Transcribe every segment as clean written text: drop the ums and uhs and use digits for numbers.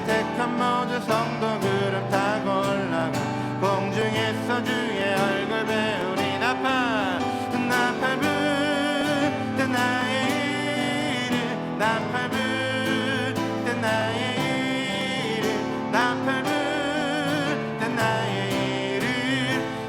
택한 모든 성도 그름 타고 올라가 공중에서 주의 얼굴 배우리 나팔 불 나의 이름 나팔 불 나의 이름 나팔 불 나의 이름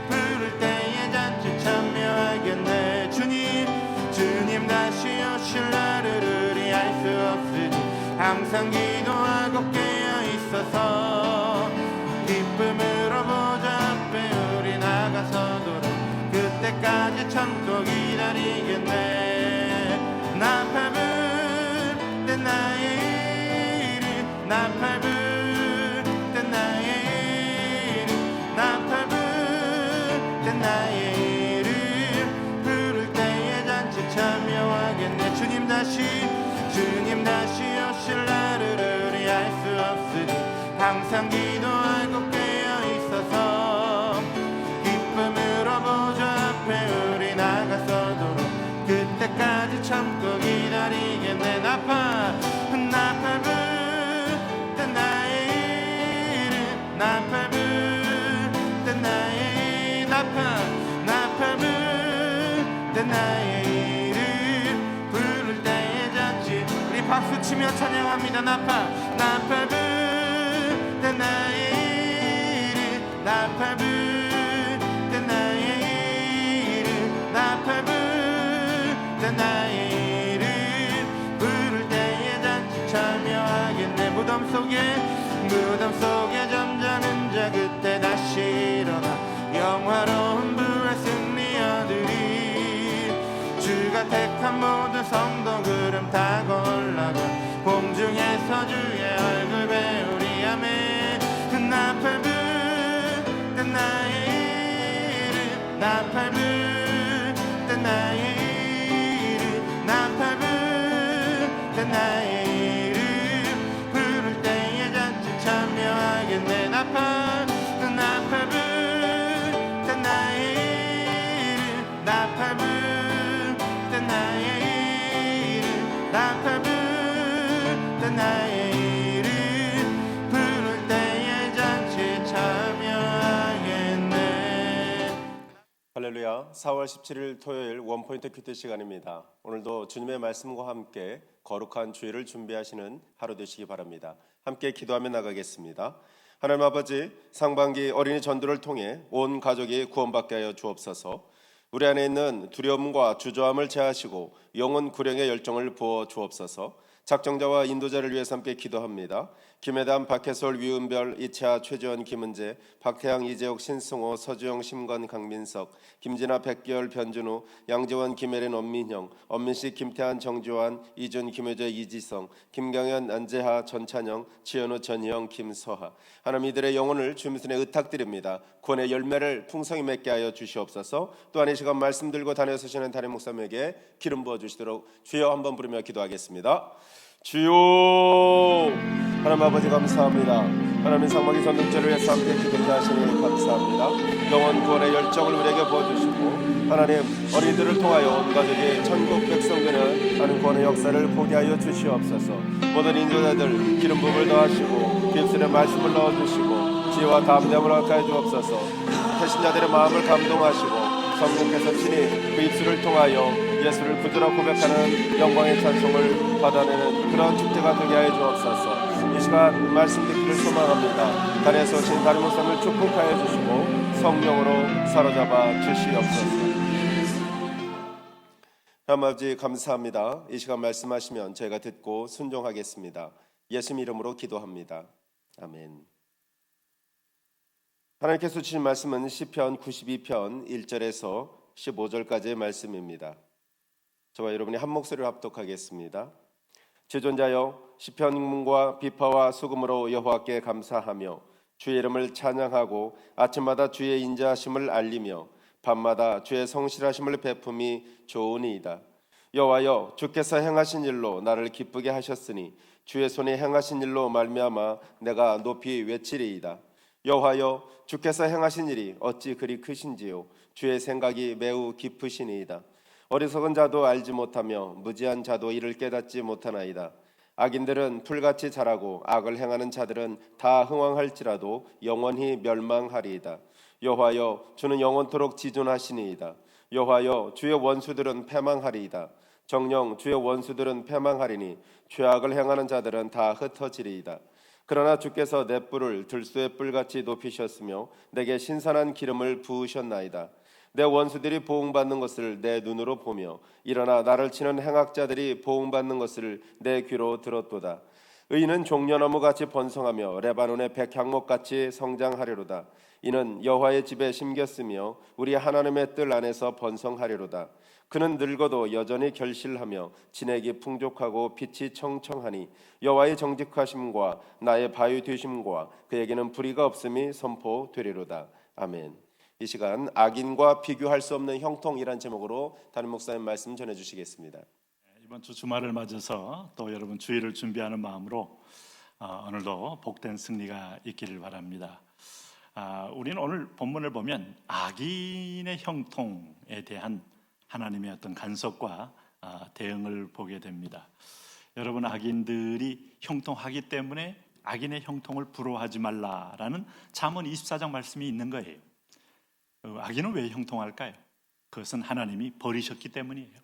부를 때에 잔치 참여하겠네 주님 다시 오실 날을 우리 알 수 없으니 항상 기도하고 깨어 있어서 기쁨으로 보좌 앞에 우리 나가서도록 그때까지 참고 기다리겠네 나팔 불 때 나의 이름 나팔 불 때 나의 이름 나팔 불 때 나의 이름 부를 때에 잔치 참여하겠네 주님 다시 오실 날을 우리 알 수 없으니 항상 기도하고 깨어 있어서 기쁨으로 보좌 앞에 우리 나가서도록 그때까지 참고 기다리겠네 나팔 불 때 나의 이름 나팔 불 때 나의 나팔 불 때 나의 이름 부를 때에 잔치 우리 박수 치며 찬양합니다 나팔 불 때 나의 이름 나팔 불 때 나의 이름 나팔 불 때 나의 이름 부를 때에 잔치 참여하겠네 무덤 속에 잠자는 자 그때 다시 일어나 영화로운 부활 승리 얻으리 주가 택한 모든 성도 그름 타고 올라가 공중에서 주의 얼굴 배우리 아멘 나팔 불 때 나의 이름 나팔 불 때 나의 이름 나팔 불 때 나의 이름 부를 때에 잔치 참여하겠네 나팔 불 때 나의 이름 나팔 불 때 나의 이름 나팔 불 때 나의 이름 부를 때에 잔치 참여하겠네. 할렐루야. 4월 17일 토요일 원포인트 큐티 시간입니다. 오늘도 주님의 말씀과 함께 거룩한 주일을 준비하시는 하루 되시기 바랍니다. 함께 기도하며 나가겠습니다. 하나님 아버지, 상반기 어린이 전도를 통해 온 가족이 구원받게 하여 주옵소서. 우리 안에 있는 두려움과 주저함을 제하시고 영혼 구령의 열정을 부어 주옵소서. 작정자와 인도자를 위해서 함께 기도합니다. 김혜담, 박혜솔, 위은별, 이채아, 최지원, 김은재, 박태양, 이재옥, 신승호, 서주영, 심건, 강민석, 김진아, 백기열, 변준우, 양재원, 김혜린, 엄민형, 엄민식, 김태한, 정주환, 이준, 김효재, 이지성, 김경현, 안재하, 전찬영, 지현우, 전희영, 김서하. 하나님 이들의 영혼을 주님의 손에 의탁드립니다. 구원의 열매를 풍성히 맺게 하여 주시옵소서. 또한 이 시간 말씀 들고 다녀서시는 담임 목사님에게 기름 부어주시도록 주여 한번 부르며 기도하겠습니다. 주여. 하나님 아버지 감사합니다. 하나님 상반기 전도제를 위해서 함께 기도하시니 감사합니다. 영원 구원의 열정을 우리에게 부어주시고 하나님 어린이들을 통하여 온 가족이 천국 백성되는 하나님 구원의 역사를 보게 하여 주시옵소서. 모든 인도자들 기름 부음을 더하시고 깊은의 말씀을 넣어주시고 지혜와 담대함을 허락하여 주옵소서. 배신자들의 마음을 감동하시고 성령께서 친히 그 입술을 통하여 예수를 구주로 고백하는 영광의 찬송을 받아내는 그런 축제가 되게 하여 주옵소서. 이 시간 말씀 듣기를 소망합니다. 단에서 오신 다른 목사님을 축복하여 주시고 성령으로 사로잡아 주시옵소서. 하나님 아버지 감사합니다. 이 시간 말씀하시면 저희가 듣고 순종하겠습니다. 예수님 이름으로 기도합니다. 아멘. 하나님께서 주신 말씀은 시편 92편 1절에서 15절까지의 말씀입니다. 저와 여러분이 한 목소리로 합독하겠습니다. 지존자여 시편과 비파와 수금으로 여호와께 감사하며 주의 이름을 찬양하고 아침마다 주의 인자하심을 알리며 밤마다 주의 성실하심을 베품이 좋으니이다. 여호와여 주께서 행하신 일로 나를 기쁘게 하셨으니 주의 손이 행하신 일로 말미암아 내가 높이 외치리이다. 여호와여 주께서 행하신 일이 어찌 그리 크신지요 주의 생각이 매우 깊으시니이다. 어리석은 자도 알지 못하며 무지한 자도 이를 깨닫지 못하나이다. 악인들은 풀같이 자라고 악을 행하는 자들은 다 흥왕할지라도 영원히 멸망하리이다. 여호와여, 주는 영원토록 지존하시니이다. 여호와여, 주의 원수들은 패망하리이다. 정녕 주의 원수들은 패망하리니 죄악을 행하는 자들은 다 흩어지리이다. 그러나 주께서 내 뿔을 들소의 뿔같이 높이셨으며 내게 신선한 기름을 부으셨나이다. 내 원수들이 보응받는 것을 내 눈으로 보며 일어나 나를 치는 행악자들이 보응받는 것을 내 귀로 들었도다. 의인은 종려나무같이 번성하며 레바논의 백향목같이 성장하리로다. 이는 여호와의 집에 심겼으며 우리 하나님의 뜰 안에서 번성하리로다. 그는 늙어도 여전히 결실하며 진액이 풍족하고 빛이 청청하니 여호와의 정직하심과 나의 바위 되심과 그에게는 불의가 없음이 선포되리로다. 아멘. 이 시간 악인과 비교할 수 없는 형통이란 제목으로 담임 목사님 말씀 전해주시겠습니다. 이번 주 주말을 맞아서 또 여러분 주일을 준비하는 마음으로 오늘도 복된 승리가 있기를 바랍니다. 우리는 오늘 본문을 보면 악인의 형통에 대한 하나님의 어떤 간섭과 대응을 보게 됩니다. 여러분, 악인들이 형통하기 때문에 악인의 형통을 부러워하지 말라라는 잠언 24장 말씀이 있는 거예요. 악인은 왜 형통할까요? 그것은 하나님이 버리셨기 때문이에요.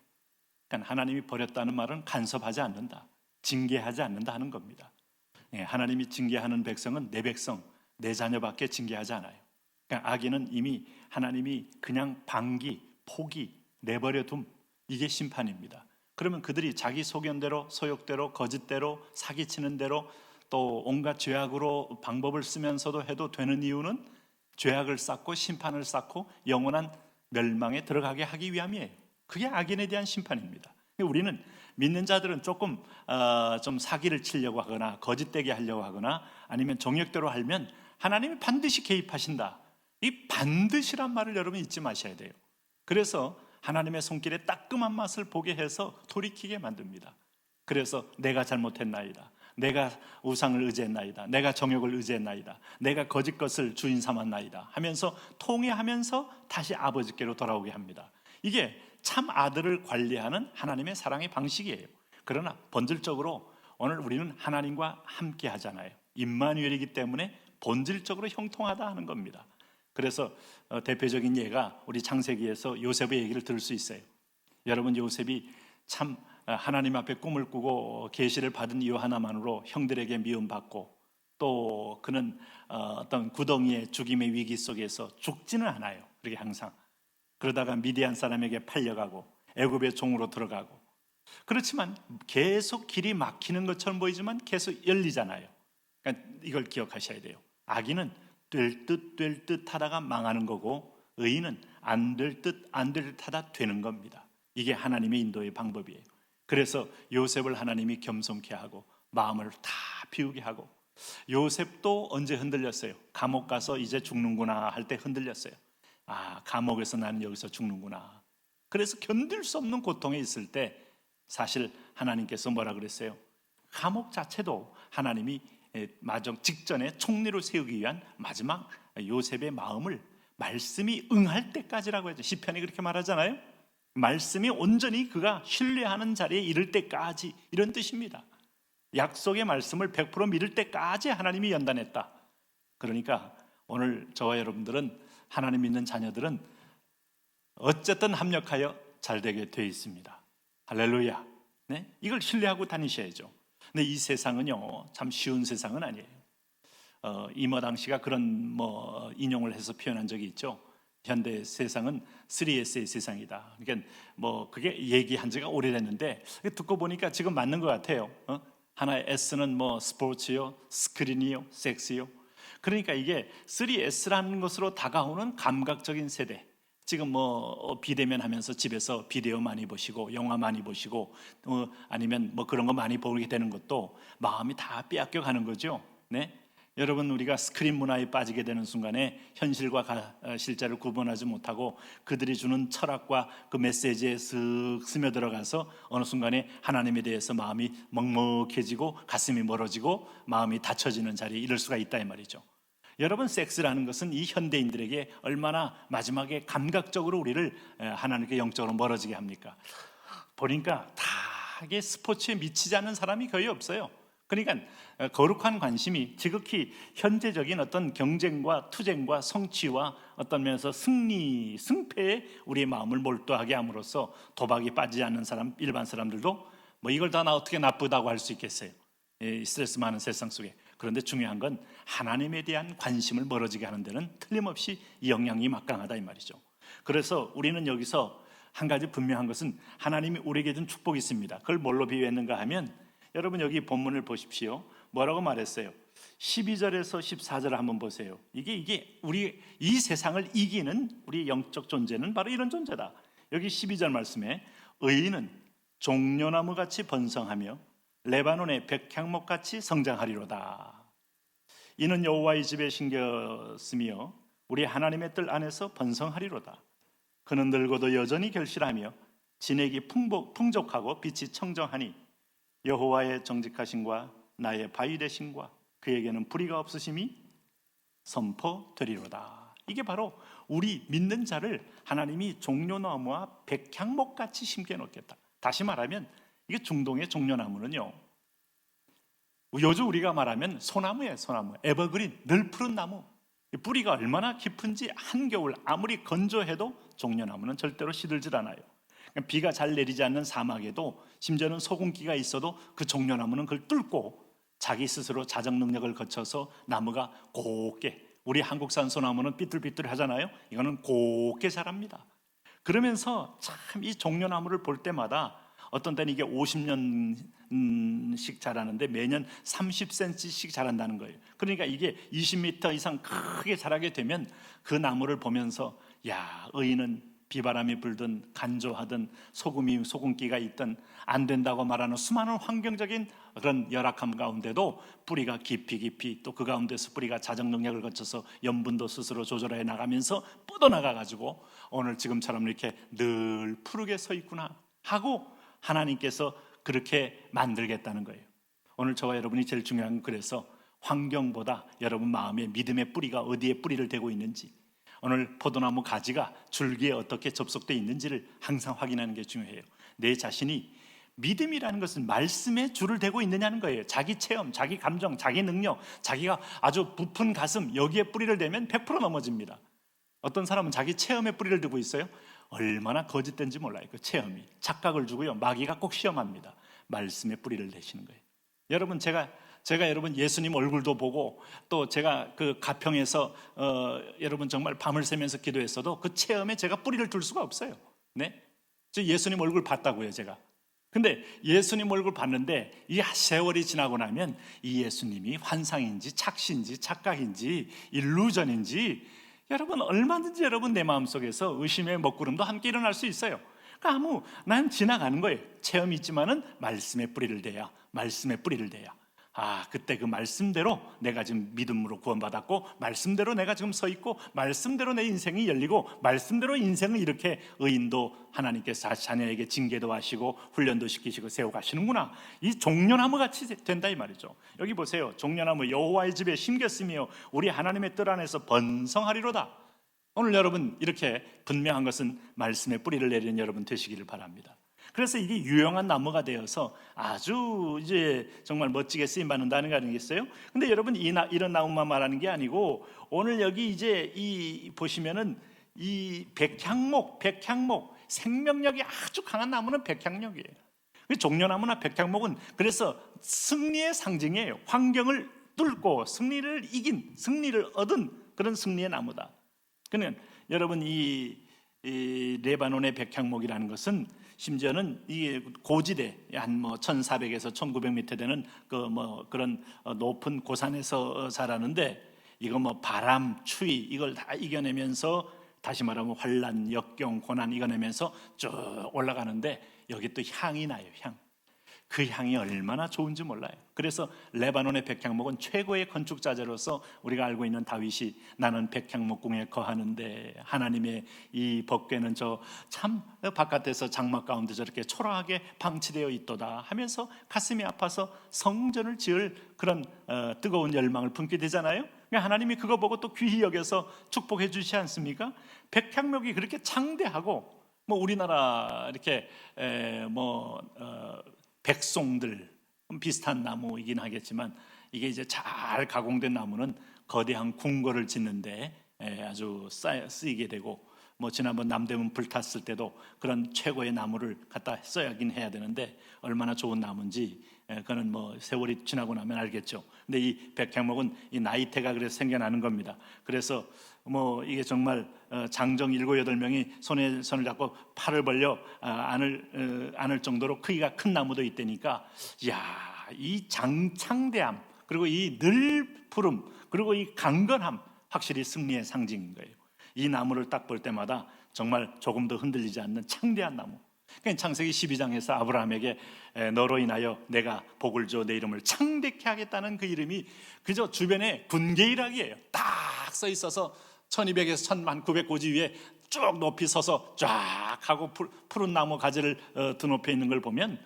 그러니까 하나님이 버렸다는 말은 간섭하지 않는다, 징계하지 않는다 하는 겁니다. 하나님이 징계하는 백성은 내 백성, 내 자녀밖에 징계하지 않아요. 그러니까 악인은 이미 하나님이 그냥 방기, 포기, 내버려 둠, 이게 심판입니다. 그러면 그들이 자기 소견대로, 소욕대로, 거짓대로, 사기치는 대로 또 온갖 죄악으로 방법을 쓰면서도 해도 되는 이유는 죄악을 쌓고 심판을 쌓고 영원한 멸망에 들어가게 하기 위함이에요. 그게 악인에 대한 심판입니다. 우리는 믿는 자들은 조금 좀 사기를 치려고 하거나 거짓되게 하려고 하거나 아니면 정욕대로 하면 하나님이 반드시 개입하신다. 이 반드시란 말을 여러분 잊지 마셔야 돼요. 그래서 하나님의 손길에 따끔한 맛을 보게 해서 돌이키게 만듭니다. 그래서 내가 잘못했나이다, 내가 우상을 의지했나이다, 내가 정욕을 의지했나이다, 내가 거짓 것을 주인 삼았나이다 하면서 통회하면서 다시 아버지께로 돌아오게 합니다. 이게 참 아들을 관리하는 하나님의 사랑의 방식이에요. 그러나 본질적으로 오늘 우리는 하나님과 함께 하잖아요. 임마누엘이기 때문에 본질적으로 형통하다 하는 겁니다. 그래서 대표적인 예가 우리 창세기에서 요셉의 얘기를 들을 수 있어요. 여러분, 요셉이 참 하나님 앞에 꿈을 꾸고 계시를 받은 이유 하나만으로 형들에게 미움받고 또 그는 어떤 구덩이의 죽임의 위기 속에서 죽지는 않아요. 그렇게 항상 그러다가 미디안 사람에게 팔려가고 애굽의 종으로 들어가고, 그렇지만 계속 길이 막히는 것처럼 보이지만 계속 열리잖아요. 그러니까 이걸 기억하셔야 돼요. 악인은 될 듯 하다가 망하는 거고 의인은 안 될 듯 하다 되는 겁니다. 이게 하나님의 인도의 방법이에요. 그래서 요셉을 하나님이 겸손케 하고 마음을 다 비우게 하고, 요셉도 언제 흔들렸어요? 감옥 가서 이제 죽는구나 할 때 흔들렸어요. 감옥에서 나는 여기서 죽는구나. 그래서 견딜 수 없는 고통에 있을 때 사실 하나님께서 뭐라 그랬어요? 감옥 자체도 하나님이 마정 직전에 총리로 세우기 위한 마지막 요셉의 마음을 말씀이 응할 때까지라고 하죠. 시편이 그렇게 말하잖아요. 말씀이 온전히 그가 신뢰하는 자리에 이를 때까지, 이런 뜻입니다. 약속의 말씀을 100% 믿을 때까지 하나님이 연단했다. 그러니까 오늘 저와 여러분들은, 하나님 믿는 자녀들은 어쨌든 합력하여 잘되게 되어 있습니다. 할렐루야. 네? 이걸 신뢰하고 다니셔야죠. 근데 이 세상은요, 참 쉬운 세상은 아니에요. 이머당 씨가 그런 인용을 해서 표현한 적이 있죠. 현대 세상은 3S의 세상이다. 그러니까 그게 얘기한 지가 오래됐는데 듣고 보니까 지금 맞는 것 같아요. 하나의 S는 스포츠요, 스크린이요, 섹스요. 그러니까 이게 3S라는 것으로 다가오는 감각적인 세대. 지금 비대면 하면서 집에서 비디오 많이 보시고 영화 많이 보시고 아니면 그런 거 많이 보게 되는 것도 마음이 다 빼앗겨 가는 거죠. 네? 여러분, 우리가 스크린 문화에 빠지게 되는 순간에 현실과 실제를 구분하지 못하고 그들이 주는 철학과 그 메시지에 쓱 스며들어가서 어느 순간에 하나님에 대해서 마음이 먹먹해지고 가슴이 멀어지고 마음이 닫혀지는 자리에 이를 수가 있다 이 말이죠. 여러분, 섹스라는 것은 이 현대인들에게 얼마나 마지막에 감각적으로 우리를 하나님께 영적으로 멀어지게 합니까? 보니까 다 이게 스포츠에 미치지 않는 사람이 거의 없어요. 그러니까 거룩한 관심이 지극히 현재적인 어떤 경쟁과 투쟁과 성취와 어떤 면에서 승리, 승패에 우리의 마음을 몰두하게 함으로써 도박이 빠지지 않는 사람, 일반 사람들도 뭐 이걸 다 나 어떻게 나쁘다고 할 수 있겠어요? 스트레스 많은 세상 속에. 그런데 중요한 건 하나님에 대한 관심을 멀어지게 하는 데는 틀림없이 이 영향이 막강하다 이 말이죠. 그래서 우리는 여기서 한 가지 분명한 것은 하나님이 우리에게 준 축복이 있습니다. 그걸 뭘로 비유했는가 하면, 여러분 여기 본문을 보십시오. 뭐라고 말했어요? 12절에서 14절을 한번 보세요. 이게 우리 이 세상을 이기는 우리 영적 존재는 바로 이런 존재다. 여기 12절 말씀에 의인은 종려나무같이 번성하며 레바논의 백향목같이 성장하리로다. 이는 여호와의 집에 심겼으며 우리 하나님의 뜰 안에서 번성하리로다. 그는 늙어도 여전히 결실하며 진액이 풍족하고 빛이 청정하니 여호와의 정직하심과 나의 바위 되심과 그에게는 불의가 없으심이 선포되리로다. 이게 바로 우리 믿는 자를 하나님이 종려나무와 백향목같이 심겨놓겠다. 다시 말하면 이게 중동의 종려나무는요, 요즘 우리가 말하면 소나무예요. 소나무, 에버그린, 늘 푸른 나무. 뿌리가 얼마나 깊은지 한겨울 아무리 건조해도 종려나무는 절대로 시들질 않아요. 비가 잘 내리지 않는 사막에도 심지어는 소금기가 있어도 그 종려나무는 그걸 뚫고 자기 스스로 자정 능력을 거쳐서 나무가 곱게, 우리 한국산 소나무는 삐뚤삐뚤 하잖아요. 이거는 곱게 자랍니다. 그러면서 참 이 종려나무를 볼 때마다 어떤 때는 이게 50년씩 자라는데 매년 30cm씩 자란다는 거예요. 그러니까 이게 20m 이상 크게 자라게 되면 그 나무를 보면서 야, 의인은 비바람이 불든 간조하든 소금기가 있든 안 된다고 말하는 수많은 환경적인 그런 열악함 가운데도 뿌리가 깊이 또 그 가운데서 뿌리가 자정 능력을 거쳐서 염분도 스스로 조절해 나가면서 뻗어나가 가지고 오늘 지금처럼 이렇게 늘 푸르게 서 있구나 하고 하나님께서 그렇게 만들겠다는 거예요. 오늘 저와 여러분이 제일 중요한 건 그래서 환경보다 여러분 마음의 믿음의 뿌리가 어디에 뿌리를 대고 있는지, 오늘 포도나무 가지가 줄기에 어떻게 접속되어 있는지를 항상 확인하는 게 중요해요. 내 자신이 믿음이라는 것은 말씀에 줄을 대고 있느냐는 거예요. 자기 체험, 자기 감정, 자기 능력, 자기가 아주 부푼 가슴 여기에 뿌리를 대면 100% 넘어집니다. 어떤 사람은 자기 체험에 뿌리를 두고 있어요. 얼마나 거짓된지 몰라요. 그 체험이 착각을 주고요, 마귀가 꼭 시험합니다. 말씀에 뿌리를 대시는 거예요. 여러분 제가 여러분 예수님 얼굴도 보고 또 제가 그 가평에서 여러분 정말 밤을 새면서 기도했어도 그 체험에 제가 뿌리를 둘 수가 없어요. 네, 저 예수님 얼굴 봤다고요 제가. 근데 예수님 얼굴 봤는데 이 세월이 지나고 나면 이 예수님이 환상인지 착시인지 착각인지 일루전인지 여러분 얼마든지 여러분 내 마음속에서 의심의 먹구름도 함께 일어날 수 있어요. 그러니까 난 지나가는 거예요. 체험이 있지만은 말씀의 뿌리를 대야, 말씀의 뿌리를 대야. 그때 그 말씀대로 내가 지금 믿음으로 구원받았고, 말씀대로 내가 지금 서 있고, 말씀대로 내 인생이 열리고, 말씀대로 인생을 이렇게 의인도 하나님께서 자녀에게 징계도 하시고 훈련도 시키시고 세워가시는구나. 이 종려나무 같이 된다 이 말이죠. 여기 보세요. 종려나무 여호와의 집에 심겼으며 우리 하나님의 뜰 안에서 번성하리로다. 오늘 여러분 이렇게 분명한 것은 말씀의 뿌리를 내리는 여러분 되시기를 바랍니다. 그래서 이게 유용한 나무가 되어서 아주 이제 정말 멋지게 쓰임 받는다는 거 아니겠어요? 근데 여러분 이런 나무만 말하는 게 아니고 오늘 여기 이제 이 보시면은 이 백향목 생명력이 아주 강한 나무는 백향목이에요. 종려나무나 백향목은 그래서 승리의 상징이에요. 환경을 뚫고 승리를 이긴, 승리를 얻은 그런 승리의 나무다. 그러면 여러분 이 레바논의 백향목이라는 것은 심지어는 이 고지대 한 1400에서 1900m 되는 그런 높은 고산에서 자라는데 이거 바람, 추위 이걸 다 이겨내면서 다시 말하면 환란, 역경, 고난 이겨내면서 쭉 올라가는데 여기 또 향이 나요. 그 향이 얼마나 좋은지 몰라요. 그래서 레바논의 백향목은 최고의 건축자재로서 우리가 알고 있는 다윗이 나는 백향목궁에 거하는데 하나님의 이 법궤는 저 참 바깥에서 장막 가운데 저렇게 초라하게 방치되어 있도다 하면서 가슴이 아파서 성전을 지을 그런 뜨거운 열망을 품게 되잖아요. 그러니까 하나님이 그거 보고 또 귀히 여겨서 축복해 주시지 않습니까? 백향목이 그렇게 창대하고 우리나라 이렇게 백송들 비슷한 나무이긴 하겠지만 이게 이제 잘 가공된 나무는 거대한 궁궐을 짓는데 아주 쓰이게 되고, 뭐 지난번 남대문 불탔을 때도 그런 최고의 나무를 갖다 써야긴 해야 되는데 얼마나 좋은 나무인지 그거는 뭐 세월이 지나고 나면 알겠죠. 근데 이 백향목은 이 나이테가 그래서 생겨나는 겁니다. 그래서 뭐 이게 정말 장정 7, 8명이 손을 잡고 팔을 벌려 안을 정도로 크기가 큰 나무도 있다니까, 이야, 이 창대함, 그리고 이 늘푸름, 그리고 이 강건함, 확실히 승리의 상징인 거예요. 이 나무를 딱 볼 때마다 정말 조금도 흔들리지 않는 창대한 나무. 그러니까 창세기 12장에서 아브라함에게 너로 인하여 내가 복을 줘 내 이름을 창대케 하겠다는 그 이름이 그저 주변에 군계일학이에요. 딱 써 있어서 1200에서 1900고지 위에 쭉 높이 서서 쫙 하고 푸른 나무 가지를 드높여 있는 걸 보면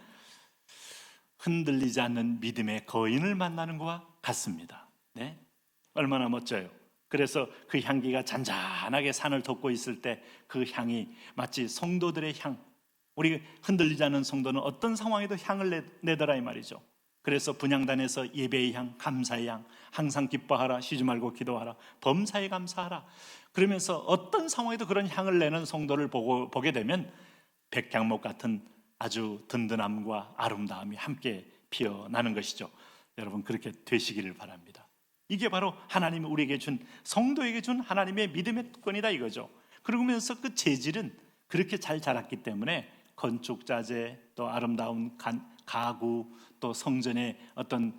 흔들리지 않는 믿음의 거인을 만나는 것과 같습니다. 네? 얼마나 멋져요. 그래서 그 향기가 잔잔하게 산을 덮고 있을 때 그 향이 마치 성도들의 향, 우리 흔들리지 않는 성도는 어떤 상황에도 향을 내더라 이 말이죠. 그래서 분향단에서 예배의 향, 감사의 향, 항상 기뻐하라, 쉬지 말고 기도하라, 범사에 감사하라, 그러면서 어떤 상황에도 그런 향을 내는 성도를 보게 되면 백향목 같은 아주 든든함과 아름다움이 함께 피어나는 것이죠. 여러분 그렇게 되시기를 바랍니다. 이게 바로 하나님이 우리에게 준, 성도에게 준 하나님의 믿음의 특권이다 이거죠. 그러면서 그 재질은 그렇게 잘 자랐기 때문에 건축자재, 또 아름다운 가구, 또 성전의 어떤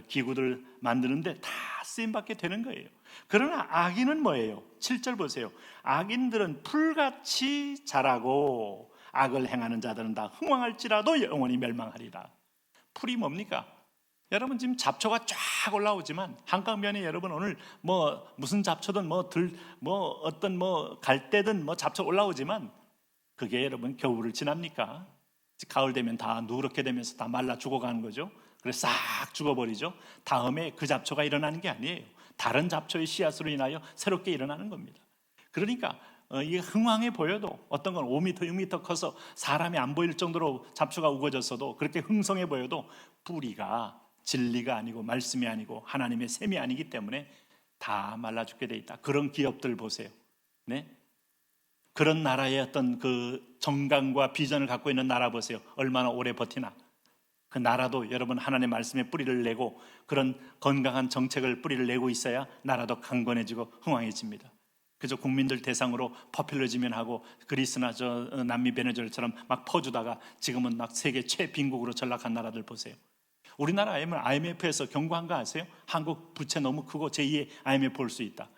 기구들 만드는데 다 쓰임받게 되는 거예요. 그러나 악인은 뭐예요? 7절 보세요. 악인들은 풀같이 자라고 악을 행하는 자들은 다 흥왕할지라도 영원히 멸망하리라. 풀이 뭡니까? 여러분 지금 잡초가 쫙 올라오지만 한강변에 여러분 오늘 뭐 무슨 잡초든 어떤 갈대든 잡초 올라오지만 그게 여러분 겨울을 지납니까? 가을 되면 다 누렇게 되면서 다 말라 죽어가는 거죠. 그래서 싹 죽어버리죠. 다음에 그 잡초가 일어나는 게 아니에요. 다른 잡초의 씨앗으로 인하여 새롭게 일어나는 겁니다. 그러니까 이게 흥황해 보여도, 어떤 건 5m, 6m 커서 사람이 안 보일 정도로 잡초가 우거졌어도, 그렇게 흥성해 보여도 뿌리가 진리가 아니고 말씀이 아니고 하나님의 셈이 아니기 때문에 다 말라 죽게 돼 있다. 그런 기업들 보세요. 네? 그런 나라의 어떤 그 정강과 비전을 갖고 있는 나라 보세요. 얼마나 오래 버티나. 그 나라도 여러분 하나님의 말씀에 뿌리를 내고 그런 건강한 정책을 뿌리를 내고 있어야 나라도 강건해지고 흥왕해집니다. 그저 국민들 대상으로 포퓰리즘을 하고 그리스나 남미 베네수엘처럼 막 퍼주다가 지금은 막 세계 최빈국으로 전락한 나라들 보세요. 우리나라 IMF에서 경고한 거 아세요? 한국 부채 너무 크고 제2의 IMF 올 수 있다.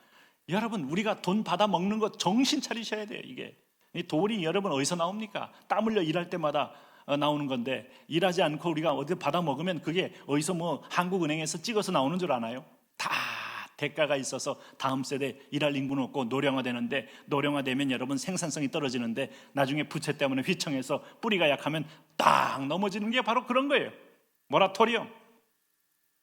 여러분 우리가 돈 받아 먹는 거 정신 차리셔야 돼요. 이게 이 돈이 여러분 어디서 나옵니까? 땀 흘려 일할 때마다 나오는 건데, 일하지 않고 우리가 어디 받아 먹으면 그게 어디서 한국은행에서 찍어서 나오는 줄 아나요? 다 대가가 있어서 다음 세대 일할 인구는 없고 노령화되는데, 노령화되면 여러분 생산성이 떨어지는데 나중에 부채 때문에 휘청해서 뿌리가 약하면 딱 넘어지는 게 바로 그런 거예요. 모라토리엄.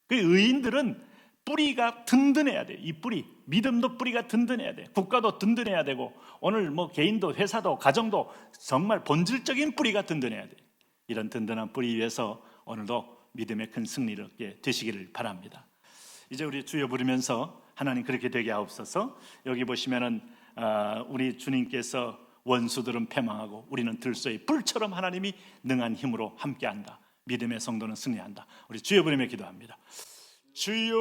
그 의인들은 뿌리가 든든해야 돼요. 이 뿌리, 믿음도 뿌리가 든든해야 돼요. 국가도 든든해야 되고, 오늘 개인도 회사도 가정도 정말 본질적인 뿌리가 든든해야 돼요. 이런 든든한 뿌리 위에서 오늘도 믿음의 큰 승리를 얻게 되시기를 바랍니다. 이제 우리 주여 부르면서 하나님 그렇게 되게 하옵소서. 여기 보시면은 우리 주님께서 원수들은 패망하고 우리는 들소의 불처럼 하나님이 능한 힘으로 함께한다. 믿음의 성도는 승리한다. 우리 주여 부르며 기도합니다. 주여,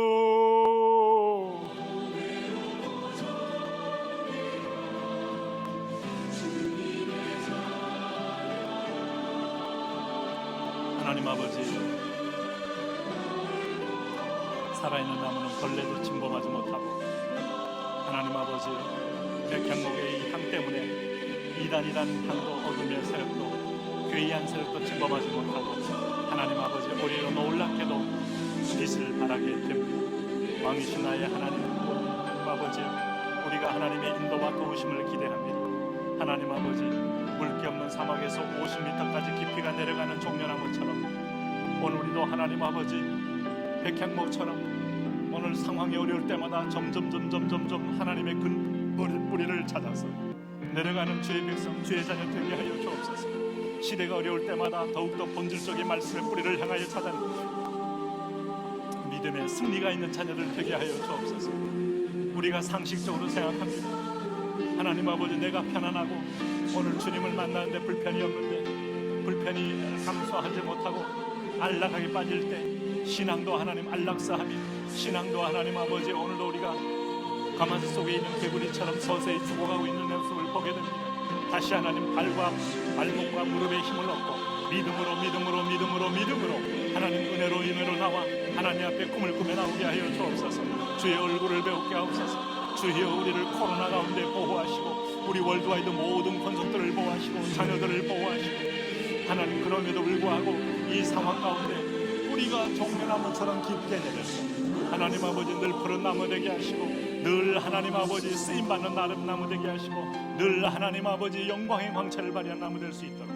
하나님 아버지, 살아있는 나무는 벌레도 침범하지 못하고, 하나님 아버지, 백향목의 이 향 때문에 이단이란 향도 어둠의 세력도 괴이한 세력도 침범하지 못하고, 하나님 아버지 오히려 놀랍게도 빛을 발하게 됩니다. 왕이신 나의 하나님 아버지, 우리가 하나님의 인도와 도우심을 기대합니다. 하나님 아버지, 물기 없는 사막에서 50m까지 깊이가 내려가는 종려나무처럼 오늘 우리도 하나님 아버지 백향목처럼 오늘 상황이 어려울 때마다 점점 하나님의 근 뿌리를 찾아서 내려가는 주의 백성, 주의 자녀 되게 하여 주옵소서. 시대가 어려울 때마다 더욱더 본질적인 말씀의 뿌리를 향하여 찾아 믿음의 승리가 있는 자녀들 되게 하여 주옵소서. 우리가 상식적으로 생각합니다. 하나님 아버지, 내가 편안하고 오늘 주님을 만나는데 불편이 없는데 불편이 감수하지 못하고 안락하게 빠질 때 신앙도 하나님 안락사함이, 신앙도 하나님 아버지 오늘도 우리가 가마솥 속에 있는 개구리처럼 서서히 죽어가고 있는 모습을 보게 됩니다. 다시 하나님 발목과 무릎에 힘을 얻고 믿음으로 하나님 은혜로 나와 하나님 앞에 꿈을 꾸며 나오게 하여 주옵소서. 주의 얼굴을 배우게 하옵소서. 주여 우리를 코로나 가운데 보호하시고 우리 월드와이드 모든 권속들을 보호하시고 자녀들을 보호하시고 하나님, 그럼에도 불구하고 이 상황 가운데 우리가 종려나무처럼 깊게 내려서 하나님 아버지 늘 푸른 나무 되게 하시고 늘 하나님 아버지 쓰임받는 나름 나무 되게 하시고 늘 하나님 아버지 영광의 광채를 발휘한 나무 될 수 있도록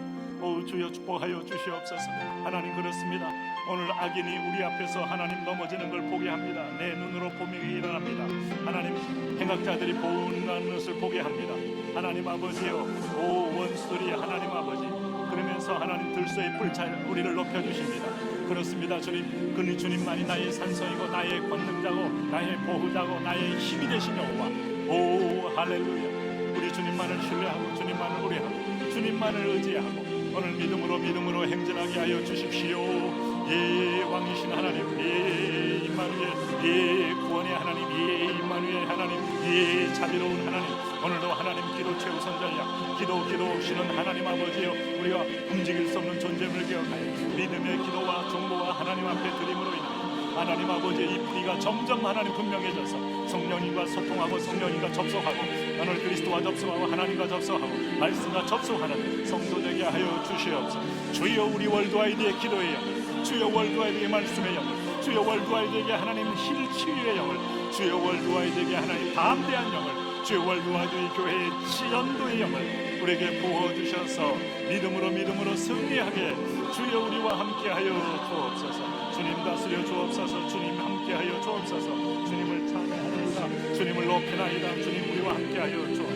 주여 축복하여 주시옵소서. 하나님, 그렇습니다. 오늘 악인이 우리 앞에서 하나님 넘어지는 걸 보게 합니다. 내 눈으로 보미가 일어납니다. 하나님, 행악자들이 보는 것을 보게 합니다. 하나님 아버지여, 원수들이 하나님 아버지 그러면서 하나님 들소의 뿔잘 우리를 높여주십니다. 그렇습니다. 주님, 그 주님만이 나의 산성이고 나의 권능자고 나의 보호자고 나의 힘이 되신 여호와. 할렐루야. 우리 주님만을 신뢰하고 주님만을 우려하고 주님만을 의지하고 오늘 믿음으로 행진하게 하여 주십시오. 예, 왕이신 하나님, 예, 임마누엘, 예, 구원의 하나님, 예, 임마누엘 하나님, 예, 자비로운 하나님, 오늘도 하나님 기도 최우선 전략, 기도 없이는 하나님 아버지여 우리가 움직일 수 없는 존재임을 기억하여 믿음의 기도와 정보와 하나님 앞에 드림으로 인하여 하나님 아버지 이 뿌리가 점점 하나님 분명해져서 성령님과 소통하고 성령님과 접속하고 오늘 그리스도와 접속하고 하나님과 접속하고 말씀과 접속하는 성도 되게 하여 주시옵소서. 주여 우리 월드와이드의 기도의 영을, 주여 월드와이드의 말씀의 영을, 주여 월드와이드에게 하나님 힐 치유의 영을, 주여 월드와이드에게 하나님 담대한 영을, 주여 월드와이드의 교회의 지연도의 영을 우리에게 부어주셔서 믿음으로 승리하게 주여 우리와 함께하여 주옵소서. 주님 다스려 주옵소서. 주님 함께하여 주옵소서. 주님을 찬양하나이다. 주님을 높이나이다. 주님 우리와 함께하여 주옵소서.